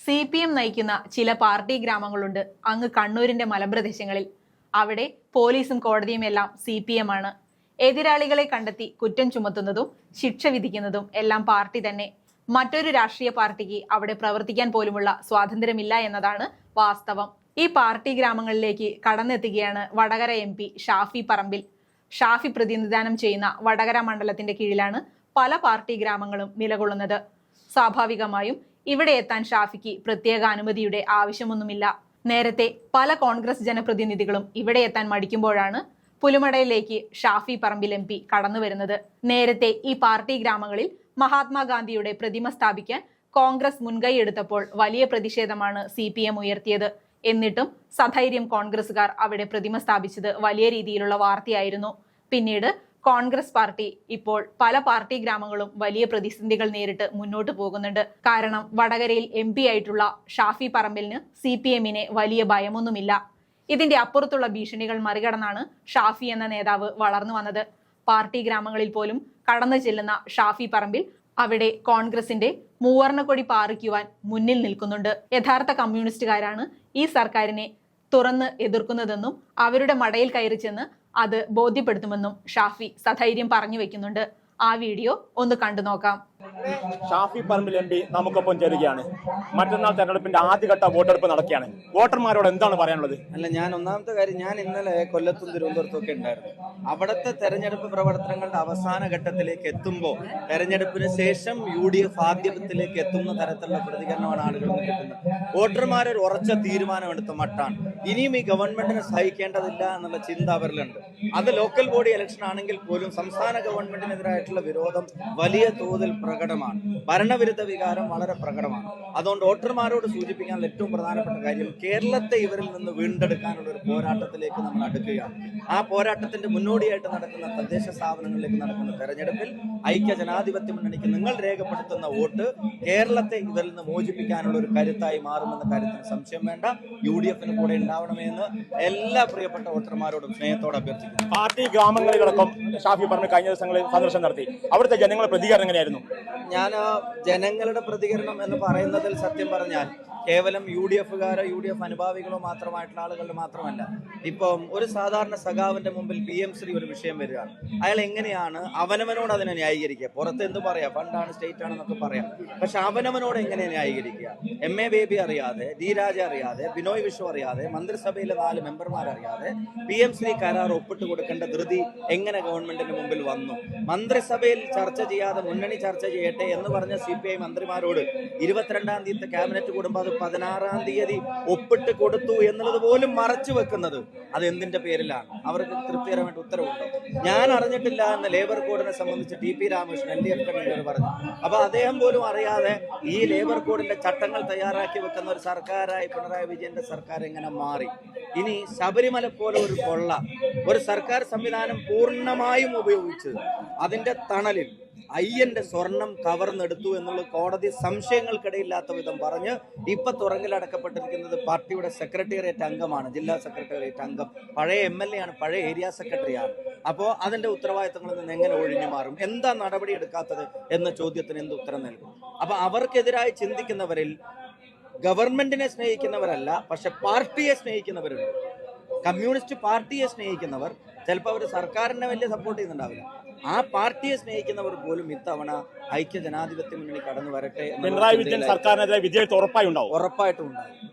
CPM നയിക്കുന്ന ചില party ഗ്രാമങ്ങളുണ്ട് അങ്ങ് കണ്ണൂരിന്റെ മലമ്പ്രദേശങ്ങളിൽ. അവിടെ പോലീസും കോടതിയും എല്ലാം CPM ആണ്. എതിരാളികളെ കണ്ടെത്തി കുറ്റം ചുമത്തുന്നതും ശിക്ഷ വിധിക്കുന്നതും എല്ലാം പാർട്ടി തന്നെ. മറ്റൊരു രാഷ്ട്രീയ പാർട്ടിക്ക് അവിടെ പ്രവർത്തിക്കാൻ പോലുമുള്ള സ്വാതന്ത്ര്യമില്ല എന്നതാണ് വാസ്തവം. ഈ പാർട്ടി ഗ്രാമങ്ങളിലേക്ക് കടന്നെത്തുകയാണ് വടകര MP ഷാഫി പറമ്പിൽ. ഷാഫി പ്രതിനിധാനം ചെയ്യുന്ന വടകര മണ്ഡലത്തിന്റെ കീഴിലാണ് പല പാർട്ടി ഗ്രാമങ്ങളും നിലകൊള്ളുന്നത്. സ്വാഭാവികമായും ഇവിടെ എത്താൻ ഷാഫിക്ക് പ്രത്യേക അനുമതിയുടെ ആവശ്യമൊന്നുമില്ല. നേരത്തെ പല കോൺഗ്രസ് ജനപ്രതിനിധികളും ഇവിടെ എത്താൻ മടിക്കുമ്പോഴാണ് പുലുമടയിലേക്ക് ഷാഫി പറമ്പിൽ MP കടന്നു വരുന്നത്. നേരത്തെ ഈ പാർട്ടി ഗ്രാമങ്ങളിൽ മഹാത്മാഗാന്ധിയുടെ പ്രതിമ സ്ഥാപിക്കാൻ കോൺഗ്രസ് മുൻകൈ എടുത്തപ്പോൾ വലിയ പ്രതിഷേധമാണ് CPM ഉയർത്തിയത്. എന്നിട്ടും സധൈര്യം കോൺഗ്രസുകാർ അവിടെ പ്രതിമ സ്ഥാപിച്ചത് വലിയ രീതിയിലുള്ള വാർത്തയായിരുന്നു. പിന്നീട് കോൺഗ്രസ് പാർട്ടി ഇപ്പോൾ പല പാർട്ടി ഗ്രാമങ്ങളും വലിയ പ്രതിസന്ധികൾ നേരിട്ട് മുന്നോട്ട് പോകുന്നുണ്ട്. കാരണം വടകരയിൽ MP ആയിട്ടുള്ള ഷാഫി പറമ്പിലിന് CPM-നെ വലിയ ഭയമൊന്നുമില്ല. ഇതിന്റെ അപ്പുറത്തുള്ള ഭീഷണികൾ മറികടന്നാണ് ഷാഫി എന്ന നേതാവ് വളർന്നു വന്നത്. പാർട്ടി ഗ്രാമങ്ങളിൽ പോലും കടന്നു ചെല്ലുന്ന ഷാഫി പറമ്പിൽ അവിടെ കോൺഗ്രസിന്റെ മൂവർണ്ണക്കൊടി പാറിക്കുവാൻ മുന്നിൽ നിൽക്കുന്നുണ്ട്. യഥാർത്ഥ കമ്മ്യൂണിസ്റ്റുകാരാണ് ഈ സർക്കാരിനെ തുറന്ന് എതിർക്കുന്നതെന്നും അവരുടെ മടയിൽ കയറി ചെന്ന് അത് ബോധ്യപ്പെടുത്തുമെന്നും ഷാഫി സധൈര്യം പറഞ്ഞു വെക്കുന്നുണ്ട്. ആ വീഡിയോ ഒന്ന് കണ്ടു നോക്കാം. ഷാഫി പറമ്പിൽ MP നമുക്കൊപ്പം ചേരുകയാണ്. മറ്റന്നാൾ തെരഞ്ഞെടുപ്പിന്റെ ആദ്യഘട്ട വോട്ടെടുപ്പ് നടക്കുകയാണ്. വോട്ടർമാരോട് എന്താണ് പറയാനുള്ളത്? ഞാൻ ഒന്നാമത്തെ കാര്യം, ഞാൻ ഇന്നലെ കൊല്ലത്തും തിരുവനന്തപുരത്തും ഒക്കെ ഉണ്ടായിരുന്നു. അവിടുത്തെ തെരഞ്ഞെടുപ്പ് പ്രവർത്തനങ്ങളുടെ അവസാന ഘട്ടത്തിലേക്ക് എത്തുമ്പോൾ തെരഞ്ഞെടുപ്പിന് ശേഷം UDF ആദ്യത്തിലേക്ക് എത്തുന്ന തരത്തിലുള്ള പ്രതികരണമാണ് ആളുകൾ കിട്ടുന്നത്. വോട്ടർമാർ ഒരു ഉറച്ച തീരുമാനമെടുത്ത മട്ടാണ്. ഇനിയും ഈ ഗവൺമെന്റിനെ സഹിക്കേണ്ടതില്ല എന്നുള്ള ചിന്ത അവരിലുണ്ട്. അത് ലോക്കൽ ബോഡി ഇലക്ഷൻ ആണെങ്കിൽ പോലും സംസ്ഥാന ഗവൺമെന്റിനെതിരായിട്ടുള്ള വിരോധം വലിയ തോതിൽ പ്രകടമാണ്. ഭരണവിരുദ്ധ വികാരം വളരെ പ്രകടമാണ്. അതുകൊണ്ട് വോട്ടർമാരോട് സൂചിപ്പിക്കാൻ ഏറ്റവും പ്രധാനപ്പെട്ട കാര്യം, കേരളത്തെ ഇവരിൽ നിന്ന് വീണ്ടെടുക്കാനുള്ള ഒരു പോരാട്ടത്തിലേക്ക് നമ്മൾ അടുക്കുകയാണ്. ആ പോരാട്ടത്തിന്റെ മുന്നോടിയായിട്ട് നടക്കുന്ന തദ്ദേശ സ്ഥാപനങ്ങളിലേക്ക് നടക്കുന്ന തെരഞ്ഞെടുപ്പിൽ ഐക്യ ജനാധിപത്യ മുന്നണിക്ക് നിങ്ങൾ രേഖപ്പെടുത്തുന്ന വോട്ട് കേരളത്തെ ഇവരിൽ നിന്ന് മോചിപ്പിക്കാനുള്ള ഒരു കരുത്തായി മാറുമെന്ന കാര്യത്തിന് സംശയം വേണ്ട. UDF-ന് കൂടെ ഉണ്ടാവണമെന്ന് എല്ലാ പ്രിയപ്പെട്ട വോട്ടർമാരോടും സ്നേഹത്തോടെ അഭ്യർത്ഥിക്കുന്നു. പാർട്ടി ഗ്രാമങ്ങളിലടക്കം ഷാഫി പറമ്പിൽ കഴിഞ്ഞ ദിവസങ്ങളിൽ സന്ദർശനം നടത്തി. അവിടുത്തെ ജനങ്ങളുടെ പ്രതികരണം എങ്ങനെയായിരുന്നു? ഞാൻ ജനങ്ങളുടെ പ്രതികരണം എന്ന് പറയുന്നതിൽ സത്യം പറഞ്ഞാൽ കേവലം UDF-കാരോ UDF അനുഭാവികളോ മാത്രമായിട്ടുള്ള ആളുകളുടെ മാത്രമല്ല. ഇപ്പം ഒരു സാധാരണ സഖാവിന്റെ മുമ്പിൽ PM ശ്രീ ഒരു വിഷയം വരികയാണ്. അയാൾ എങ്ങനെയാണ് അവനവനോട് അതിനെ ന്യായീകരിക്കുക? പുറത്ത് എന്ത് പറയാം, ഫണ്ടാണ് സ്റ്റേറ്റ് ആണെന്നൊക്കെ പറയാം. പക്ഷെ അവനവനോട് എങ്ങനെ ന്യായീകരിക്കുക? MA ബേബി അറിയാതെ, D രാജ അറിയാതെ, ബിനോയ് വിശ്വം അറിയാതെ, മന്ത്രിസഭയിലെ 4 മെമ്പർമാരറിയാതെ PM ശ്രീ കരാർ ഒപ്പിട്ട് കൊടുക്കേണ്ട ധൃതി എങ്ങനെ ഗവൺമെന്റിന് മുമ്പിൽ വന്നു? മന്ത്രിസഭയിൽ ചർച്ച ചെയ്യാതെ മുന്നണി ചർച്ച ചെയ്യട്ടെ എന്ന് പറഞ്ഞ CPI മന്ത്രിമാരോട് 22-ാം തീയതി ക്യാബിനറ്റ് കൂടുമ്പോൾ 16-ാം തീയതി ഒപ്പിട്ട് കൊടുത്തു എന്നുള്ളത് പോലും മറച്ചു വെക്കുന്നത് അത് എന്തിന്റെ പേരിലാണ്? അവർക്ക് തൃപ്തികരമായിട്ട് ഉത്തരവുണ്ടോ? ഞാൻ അറിഞ്ഞിട്ടില്ല എന്ന് ലേബർ കോഡിനെ സംബന്ധിച്ച് TP രാമകൃഷ്ണൻ LDF കൺവീനർ പറഞ്ഞു. അപ്പൊ അദ്ദേഹം പോലും അറിയാതെ ഈ ലേബർ കോഡിന്റെ ചട്ടങ്ങൾ തയ്യാറാക്കി വെക്കുന്ന ഒരു സർക്കാരായി പിണറായി വിജയന്റെ സർക്കാർ എങ്ങനെ മാറി? ഇനി ശബരിമല പോലെ ഒരു കൊള്ള ഒരു സർക്കാർ സംവിധാനം പൂർണ്ണമായും ഉപയോഗിച്ച് അതിന്റെ തണലിൽ അയ്യന്റെ സ്വർണം കവർന്നെടുത്തു എന്നുള്ള കോടതി സംശയങ്ങൾക്കിടയില്ലാത്ത വിധം പറഞ്ഞ് ഇപ്പൊ തുറങ്കിലടക്കപ്പെട്ടിരിക്കുന്നത് പാർട്ടിയുടെ സെക്രട്ടേറിയറ്റ് അംഗമാണ്, ജില്ലാ സെക്രട്ടേറിയറ്റ് അംഗം, പഴയ MLA ആണ്, പഴയ ഏരിയ സെക്രട്ടറിയാണ്. അപ്പോൾ അതിന്റെ ഉത്തരവാദിത്തങ്ങളിൽ നിന്ന് എങ്ങനെ ഒഴിഞ്ഞു മാറും? എന്താ നടപടി എടുക്കാത്തത് എന്ന ചോദ്യത്തിന് എന്ത് ഉത്തരം നൽകും? അപ്പൊ അവർക്കെതിരായി ചിന്തിക്കുന്നവരിൽ ഗവൺമെന്റിനെ സ്നേഹിക്കുന്നവരല്ല, പക്ഷെ പാർട്ടിയെ സ്നേഹിക്കുന്നവരുണ്ട്. കമ്മ്യൂണിസ്റ്റ് പാർട്ടിയെ സ്നേഹിക്കുന്നവർ ചിലപ്പോൾ അവർ സർക്കാരിനെ വലിയ സപ്പോർട്ട് ചെയ്യുന്നുണ്ടാവില്ല. ആ പാർട്ടിയെ സ്നേഹിക്കുന്നവർ പോലും ഇത്തവണ ഐക്യ ജനാധിപത്യ മുന്നണി കടന്നു വരട്ടെ. പിണറായി വിജയൻ സർക്കാരിനെതിരെ വിജയത്ത് ഉറപ്പായിട്ടുണ്ടാവും. ഉറപ്പായിട്ടും ഉണ്ടാവും.